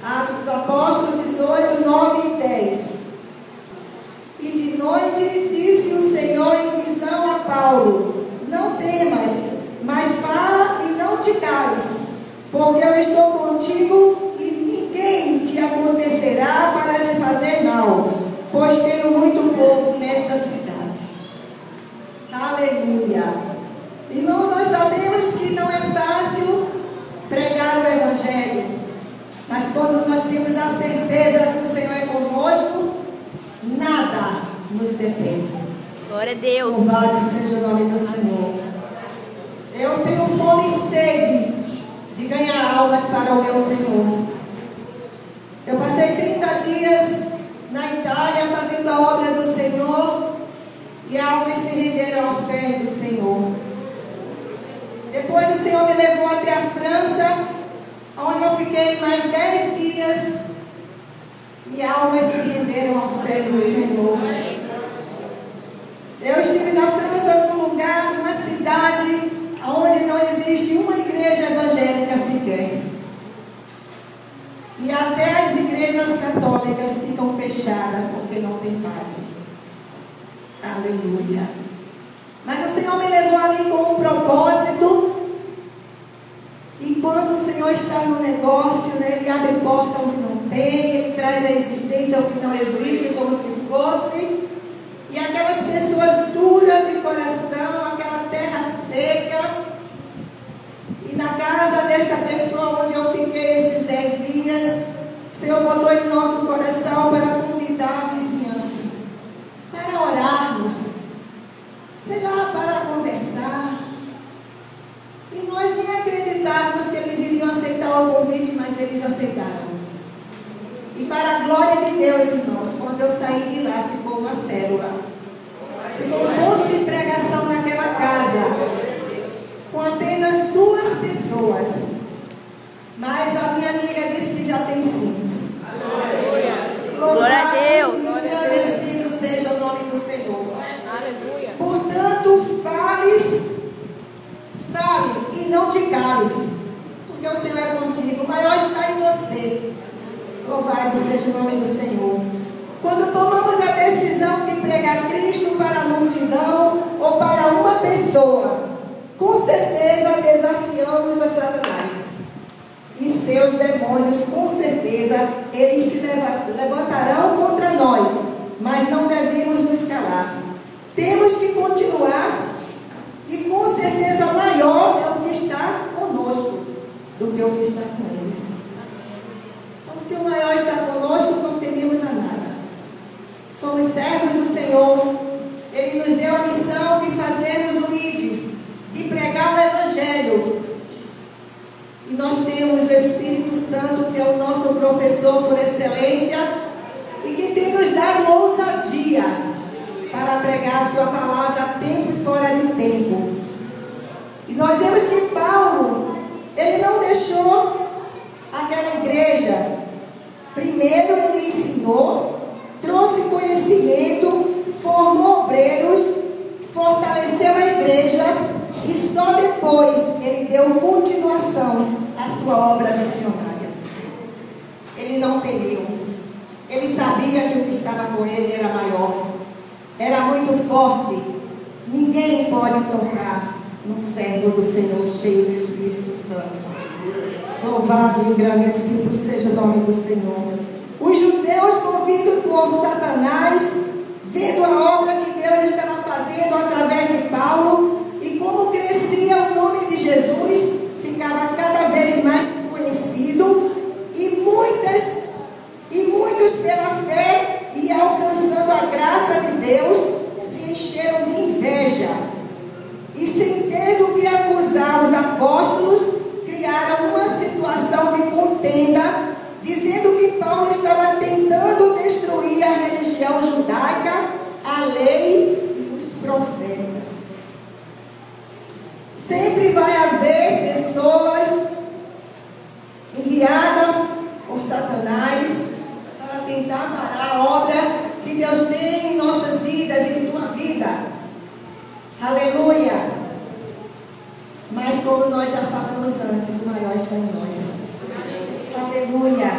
Atos dos Apóstolos 18, 9 e 10. E de noite disse o Senhor em visão a Paulo: não temas, mas fala e não te cales, porque eu estou contigo e ninguém te acontecerá para te fazer mal, pois tenho muito povo nesta cidade. Aleluia. Irmãos, nós sabemos que não é fácil pregar o Evangelho, mas quando nós temos a certeza que o Senhor é conosco, nada nos detém. Glória a Deus. Louvado seja o nome do Senhor. Eu tenho fome e sede de ganhar almas para o meu Senhor. Eu passei 30 dias na Itália fazendo a obra do Senhor e almas se renderam aos pés do Senhor. Depois o Senhor me levou até a França, onde eu fiquei mais 10 dias e almas se renderam aos pés do Senhor. Eu estive na França num lugar, numa cidade onde não existe uma igreja evangélica sequer. E até as igrejas católicas ficam fechadas porque não tem padre. Aleluia. Mas o Senhor me levou ali com um propósito. E quando o Senhor está no negócio, né, Ele abre porta onde não tem, Ele traz à existência o que não existe como se fosse. E aquelas pessoas duras de coração, aquela terra seca. E na casa desta pessoa onde eu fiquei esses 10 dias, o Senhor botou em nosso coração para convidar a vizinhança, para orarmos, sei lá, para conversar. E nós nem acreditávamos que eles iriam aceitar o convite, mas eles aceitaram. E para a glória de Deus, irmãos, quando eu saí de lá, ficou uma célula. Ficou um ponto de pregação naquela casa, com apenas 2 pessoas. Mas a minha amiga disse que já tem 5. Glória a Deus. E agradecido seja o nome do Senhor. Portanto, fale e não te cales, porque o Senhor é contigo. O maior está em você. Louvado seja o nome do Senhor. Quando tomamos a decisão de pregar Cristo para a multidão ou para uma pessoa, com certeza desafiamos a Satanás e seus demônios. Com certeza eles se levantarão contra nós, mas não devemos nos calar. Temos que continuar, e com certeza maior é o que está conosco do que o que está com eles. Então, se o maior está conosco, não tememos a nada. Somos servos do Senhor. Ele nos deu a missão de fazermos o ID, de pregar o Evangelho. E nós temos o Espírito Santo, que é o nosso professor por excelência, e que tem nos dado ousadia para pregar a sua palavra a tempo e fora de tempo. E nós vemos que Paulo, ele não deixou aquela igreja. Primeiro ele ensinou, trouxe conhecimento, formou obreiros, fortaleceu a igreja, e só depois ele deu continuação à sua obra missionária. Ele não temeu. Ele sabia que o que estava com ele era maior, era muito forte. Ninguém pode tocar um servo do Senhor cheio do Espírito Santo. Louvado e engrandecido seja o nome do Senhor. Os judeus, movidos por Satanás, vendo a obra que Deus estava fazendo através de Paulo, e como crescia o nome de Jesus, ficava cada vez mais conhecido, e muitos pela fé e alcançando a graça de Deus, se encheram de inveja, e sem ter do que acusar os apóstolos, criaram uma situação de contenda, dizendo que Paulo estava tentando destruir a religião judaica, a lei e os profetas. Sempre vai haver pessoas enviadas por Satanás para tentar parar a obra que Deus tem em nossas vidas e em tua vida. Aleluia! Mas como nós já falamos antes, o maior está em nós. Aleluia!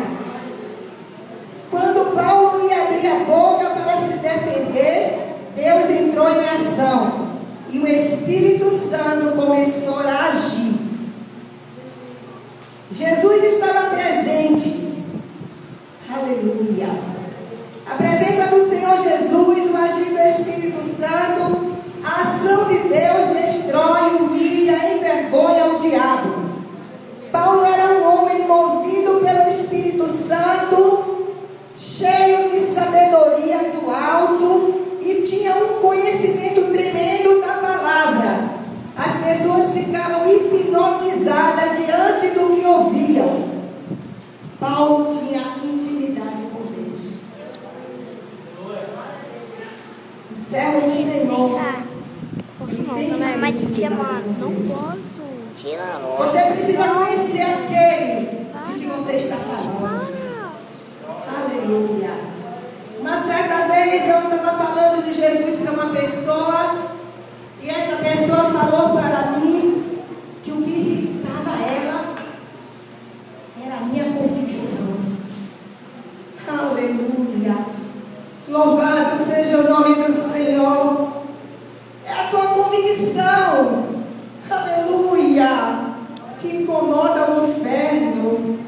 Jesus estava presente. Aleluia. A presença do Senhor Jesus, o agir do Espírito Santo, a ação de Deus destrói, humilha, envergonha o diabo. Paulo era um homem movido pelo Espírito Santo, cheio de sabedoria do alto e tinha um conhecimento tremendo da palavra. As pessoas ficavam hipnotizadas diante do que ouviam. Paulo tinha intimidade com Deus. O servo do Senhor, ele tem intimidade com Deus. Você precisa conhecer aquele de que você está falando. Aleluia. Uma certa vez eu estava falando de Jesus para uma pessoa, e essa pessoa falou para mim que o que irritava ela era a minha convicção. Aleluia. Louvado seja o nome do Senhor. É a tua convicção. Aleluia. Que incomoda o inferno.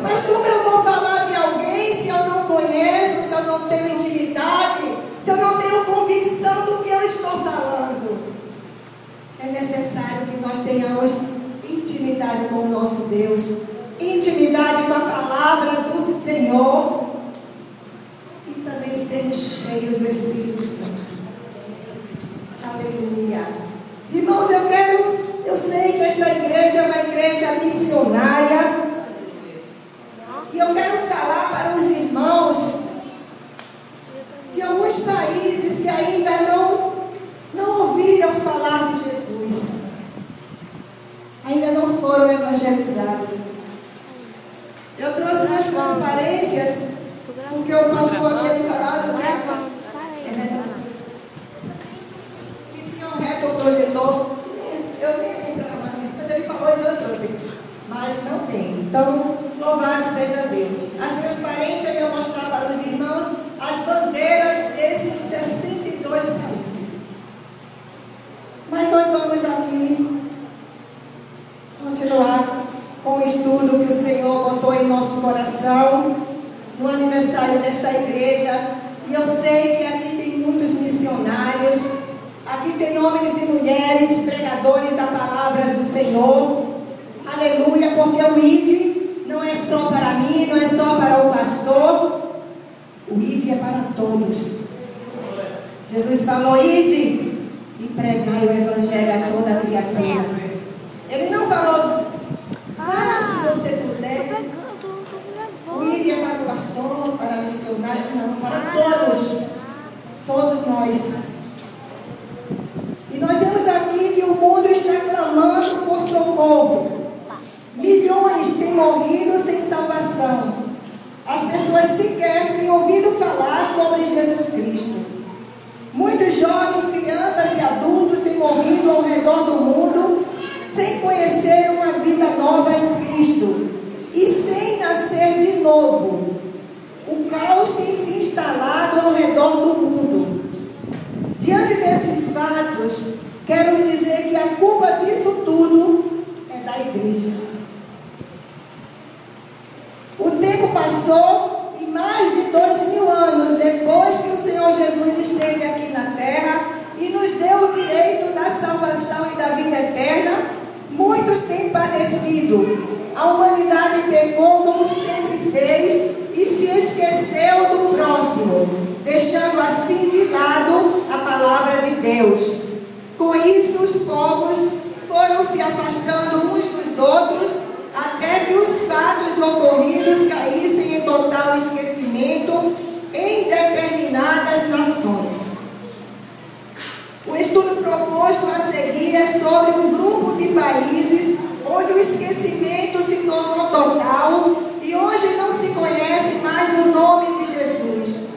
Mas como eu vou falar de alguém se eu não conheço, se eu não tenho intimidade, se eu não tenho convicção do que eu estou falando? É necessário que nós tenhamos intimidade com o nosso Deus, intimidade com a palavra do Senhor e também sermos cheios do Espírito Santo. Aleluia. Irmãos, eu sei que esta igreja é uma igreja missionária. E eu quero falar para os irmãos de alguns países que ainda não ouviram falar de Jesus. Ainda não foram evangelizados. Eu trouxe umas transparências, porque o pastor havia me falado que tinha um retroprojetor. Eu nem lembrava disso, mas ele falou, então eu trouxe. Mas não tem. Então, louvado seja Deus. As transparências eu mostrar para os irmãos as bandeiras desses 62 países. Mas nós vamos aqui continuar com o estudo que o Senhor botou em nosso coração no aniversário desta igreja. E eu sei que aqui tem muitos missionários, aqui tem homens e mulheres pregadores da palavra do Senhor. Aleluia, porque o ID não é só para mim, não é só para o pastor. O ID é para todos. Jesus falou, ide e pregai o evangelho a toda criatura. Ele não falou, se você puder. O ID é para o pastor, para o missionário, não, para todos. Todos nós. E nós vemos aqui que o mundo está clamando por socorro. Milhões têm morrido sem salvação. As pessoas sequer têm ouvido falar sobre Jesus Cristo. Muitos jovens, crianças e adultos têm morrido ao redor do mundo sem conhecer uma vida nova em Cristo e sem nascer de novo. O caos tem se instalado ao redor do mundo. Diante desses fatos, quero lhe dizer que a culpa disso tudo é da igreja. O tempo passou e mais de 2000 anos depois que o Senhor Jesus esteve aqui na terra e nos deu o direito da salvação e da vida eterna, muitos têm padecido. A humanidade pecou como sempre fez e se esqueceu do próximo, deixando assim de lado a palavra de Deus. Com isso, os povos foram se afastando uns dos outros, até que os fatos ocorridos caíssem em total esquecimento em determinadas nações. O estudo proposto a seguir é sobre um grupo de países onde o esquecimento se tornou total e hoje não se conhece mais o nome de Jesus.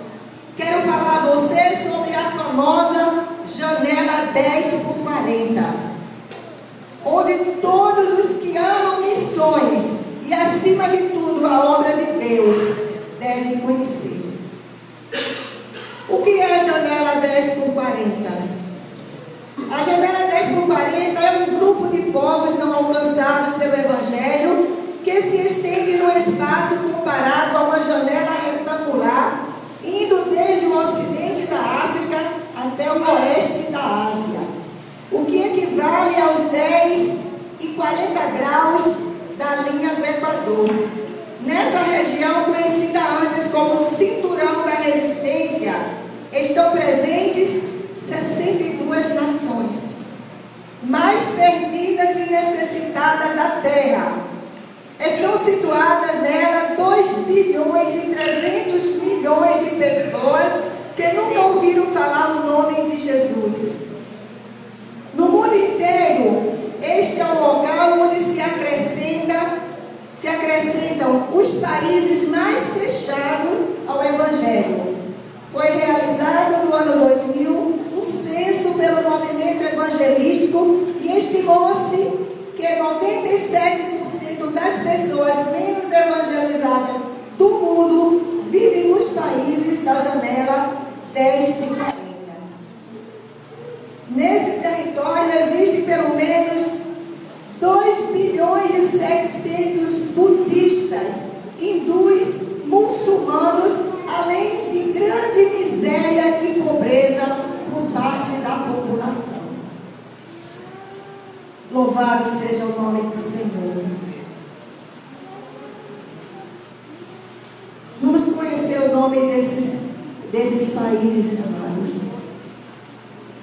Quero falar a você sobre a famosa janela 10x40, onde todos os que amam missões e, acima de tudo, a obra de Deus, devem conhecer. O que é a janela 10x40? A janela 10x40 é um grupo de povos não alcançados pelo Evangelho espaço comparado a uma janela retangular, indo desde o ocidente da África até o oeste da Ásia, o que equivale aos 10 e 40 graus da linha do Equador. Nessa região, conhecida antes como Cinturão da Resistência, estão presentes 62 nações, mais perdidas e necessitadas da Terra. Estão situadas nela 2 bilhões e 300 milhões de pessoas que nunca ouviram falar o nome de Jesus. No mundo inteiro, este é o local onde se acrescentam os países mais fechados ao Evangelho. Foi realizado no ano 2000 um censo pelo movimento evangelístico e estimou-se que 97% das pessoas menos evangelizadas do mundo vivem nos países da janela 10 e 40. Nesse território existem pelo menos 2 bilhões e 700 budistas, hindus, muçulmanos, além de grande miséria e pobreza por parte da população. Louvado seja o nome do Senhor. Vamos conhecer o nome desses países, amados.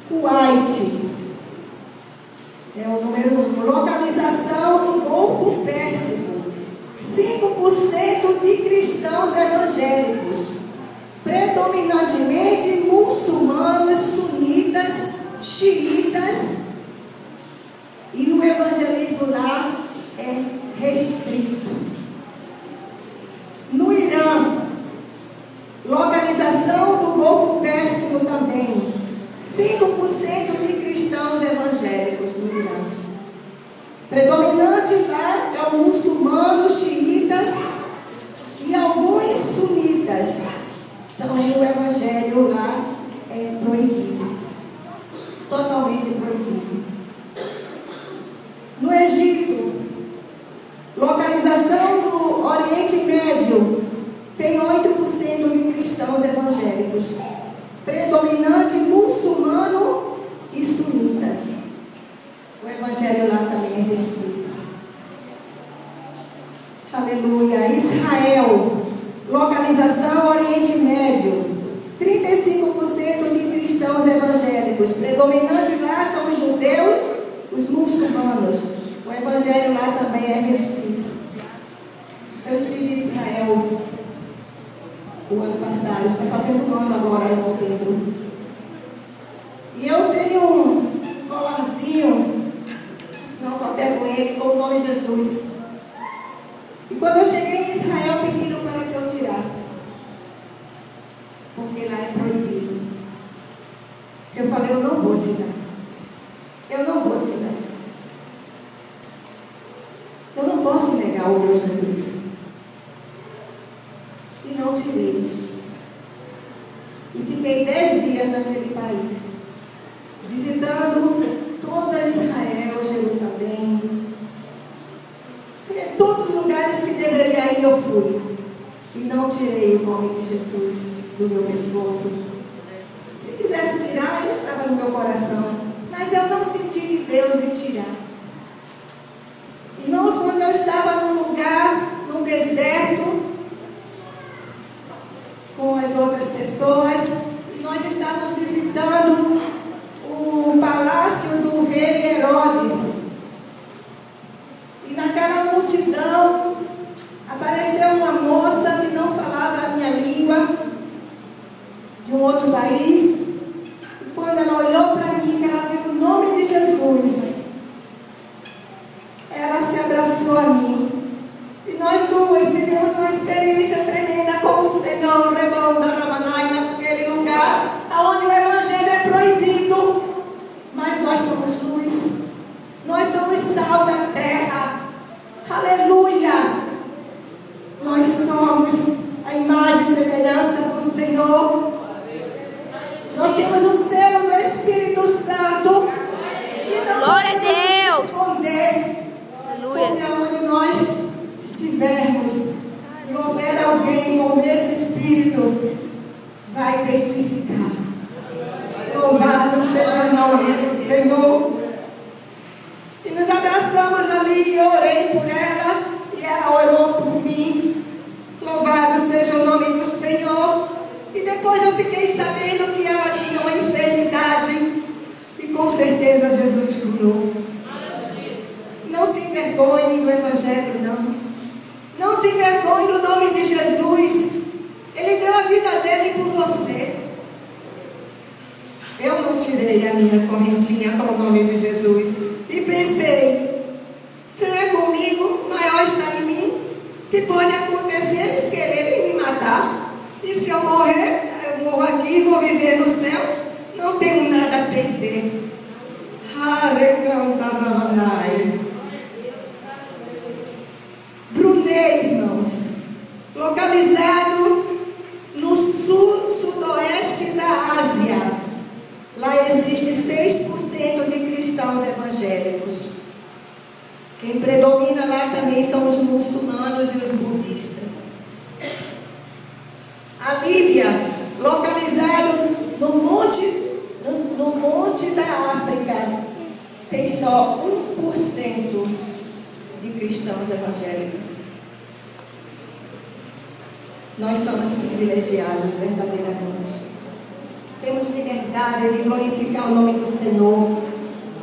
Kuwait é o número 1. Localização no Golfo Pérsico. 5% de cristãos evangélicos, predominantemente muçulmanos, sunitas, xiitas, e o evangelismo lá é restrito. No Irã, localização do Golfo Pérsico também, 5% de cristãos evangélicos no Irã. Predominante lá é o muçulmano, xiitas e alguns sunitas. Também o evangelho lá é proibido, totalmente proibido. No Egito, localização do Oriente Médio, tem 8% de cristãos evangélicos, predominante muçulmano e sunitas. O evangelho lá também é restrito. Aleluia. Israel, localização Oriente Médio, 35% de cristãos evangélicos, predominante lá são os judeus, os muçulmanos. O evangelho lá também é restrito. Eu estive em Israel o ano passado, está fazendo um ano agora em novembro. E eu tenho um colarzinho, senão estou até com ele, com o nome Jesus. E quando eu cheguei em Israel, pediram para que eu tirasse, porque lá é proibido. Eu falei, eu não vou tirar. Eu não vou tirar. Eu não posso negar o meu Jesus. E não tirei. E fiquei 10 dias naquele país, visitando toda Israel, Jerusalém. Todos os lugares que deveria ir eu fui. E não tirei o nome de Jesus do meu pescoço. Se quisesse tirar, ele estava no meu coração. Mas eu não senti de Deus de tirar. Irmãos, quando eu estava num lugar, num deserto, com as outras pessoas, e nós estávamos visitando o palácio do rei Herodes. E naquela multidão apareceu uma moça que não falava a minha língua, de um outro país. E quando ela olhou para mim, que ela viu o nome de Jesus, ela se abraçou a mim. E nós duas tivemos uma experiência tremenda com o Senhor, naquele lugar onde o evangelho é proibido. Mas nós somos luz. Nós somos sal da terra. Aleluia! Nós somos a imagem e semelhança do Senhor. Nós temos o selo do Espírito Santo. E não podemos esconder. Porque onde nós estivermos, fluir com o mesmo Espírito, vai testificar. Louvado seja o nome do Senhor. E nos abraçamos ali, eu orei por ela e ela orou por mim. Louvado seja o nome do Senhor. E depois eu fiquei sabendo que ela tinha uma enfermidade e com certeza Jesus curou. Não se envergonhe do Evangelho, não. Não se envergonhe do nome de Jesus. Ele deu a vida dele por você. Eu não tirei a minha correntinha com o nome de Jesus. E pensei, se é comigo, o maior está em mim. Que pode acontecer eles quererem me matar. E se eu morrer, eu morro aqui e vou viver no céu. Não tenho nada a perder. Brunei, irmãos, localizado no sudoeste da Ásia. Lá existe 6% de cristãos evangélicos. Quem predomina lá também são os muçulmanos e os budistas. A Líbia, localizado no monte da África, tem só 1% de cristãos evangélicos. Nós somos privilegiados verdadeiramente. Temos liberdade de glorificar o nome do Senhor.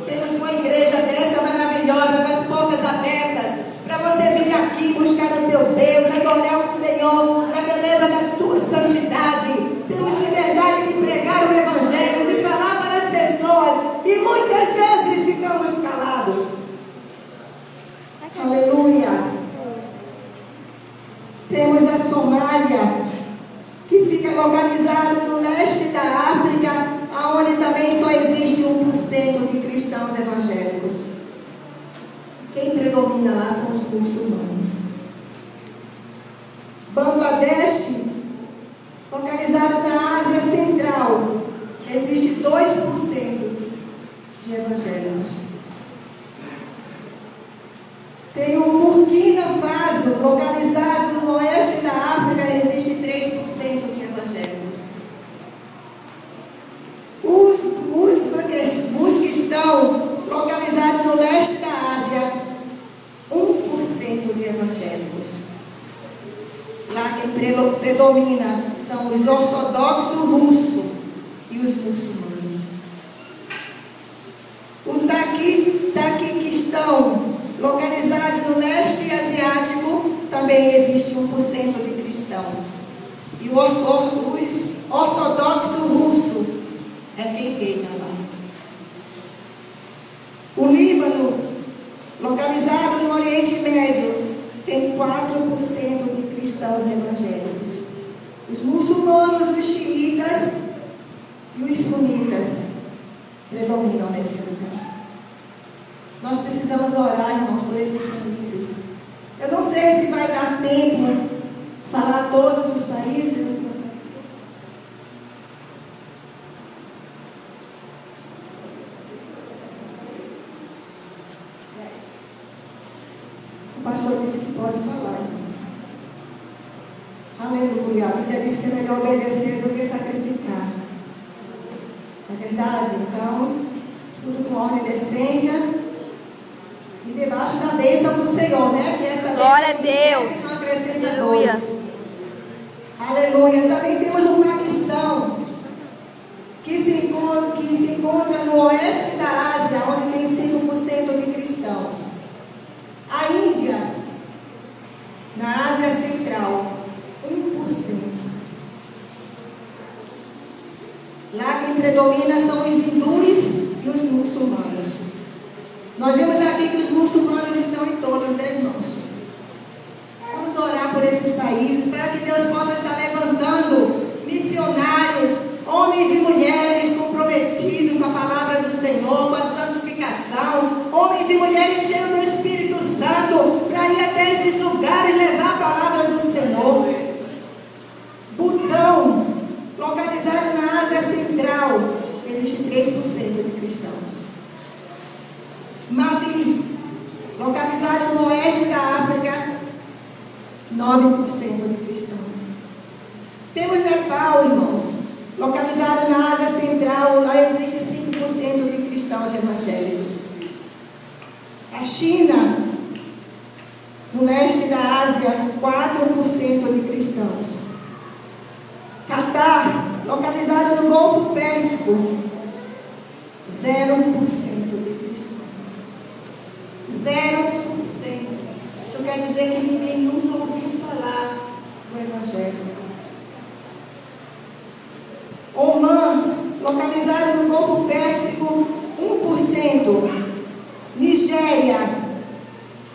Temos uma igreja desta maravilhosa, com as portas abertas, para você vir aqui buscar o teu Deus, adorar o Senhor, na beleza da tua santidade. Temos liberdade de pregar o Evangelho, de falar para as pessoas, e muitas vezes ficamos calados. Aleluia. Temos a Somália, que fica localizado no leste da África, onde também só existe 1% de cristãos evangélicos. Quem predomina lá são os muçulmanos. Bangladesh, localizado na Ásia Central, existe 2% de evangélicos. Tem o Burkina Faso, localizado no oeste da África, existe 3% de evangélicos. Os que estão localizados no leste da Ásia, 1% de evangélicos. Lá quem predomina são os ortodoxos russos e os muçulmanos. O Taquistão, localizado no leste asiático, também existe 1% de cristão. E os ortodoxos russos é quem reina lá. O Líbano, localizado no Oriente Médio, tem 4% de cristãos evangélicos. Os muçulmanos, os xiitas e os sunitas predominam nesse lugar. Nós precisamos orar, irmãos, por esses países. Eu não sei se vai dar tempo falar todos os países. O pastor disse que pode falar, irmãos. Aleluia. A Bíblia diz que é melhor obedecer do que sacrificar. É verdade? Então, tudo com ordem e decência. E debaixo da bênção do Senhor, né? Que esta glória a Deus. Não acrescenta aleluia. Aleluia. Também temos o Paquistão, que se encontra no oeste da Ásia, onde tem 5% de cristãos. A Índia, na Ásia Central, 1%. Lá quem predomina são os hindus e os muçulmanos. Nós vemos aqui que os muçulmanos estão em todos, né, irmãos? Vamos orar por esses países, para que Deus possa estar levantando missionários, homens e mulheres comprometidos com a palavra do Senhor, com a santificação, homens e mulheres cheios do Espírito Santo, para ir até esses lugares levar a palavra do Senhor. Butão, localizado na Ásia Central, existe 3% de cristãos. Mali, localizado no oeste da África, 9% de cristãos. Temos Nepal, irmãos, localizado na Ásia Central. Lá existe 5% de cristãos evangélicos. A China, no leste da Ásia, 4% de cristãos. Catar, localizado no Golfo Pérsico, 0% de cristãos. 0%. Isto quer dizer que ninguém nunca ouviu falar do Evangelho. Omã, localizado no Golfo Pérsico, 1%. Nigéria,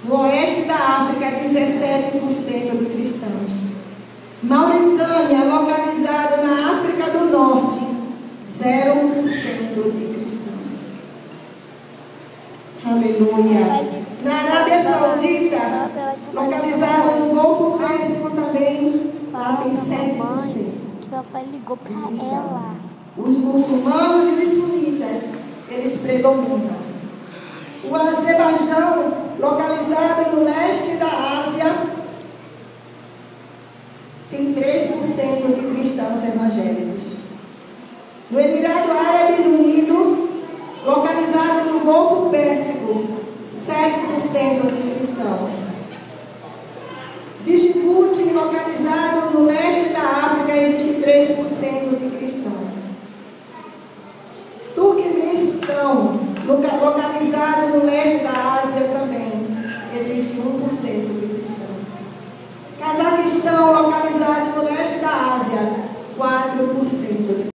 no oeste da África, 17% de cristãos. Mauritânia, localizado na África do Norte, 0% de cristãos. Aleluia. Na Arábia Saudita, localizado no Golfo Pérsico também, lá tem 7%. Papai ligou para ela. Os muçulmanos e os sunitas, eles predominam. O Azerbaijão, localizado no leste da Ásia, tem 3% de cristãos evangélicos. No Emirado Árabes Unidos, localizado no Golfo Pérsico, 7% de cristãos. Djibouti, localizado no leste da África, existe 3% de cristãos. Turquemenistão, localizado no leste da Ásia também, existe 1% de cristãos. Cazaquistão, localizado no leste da Ásia, 4% de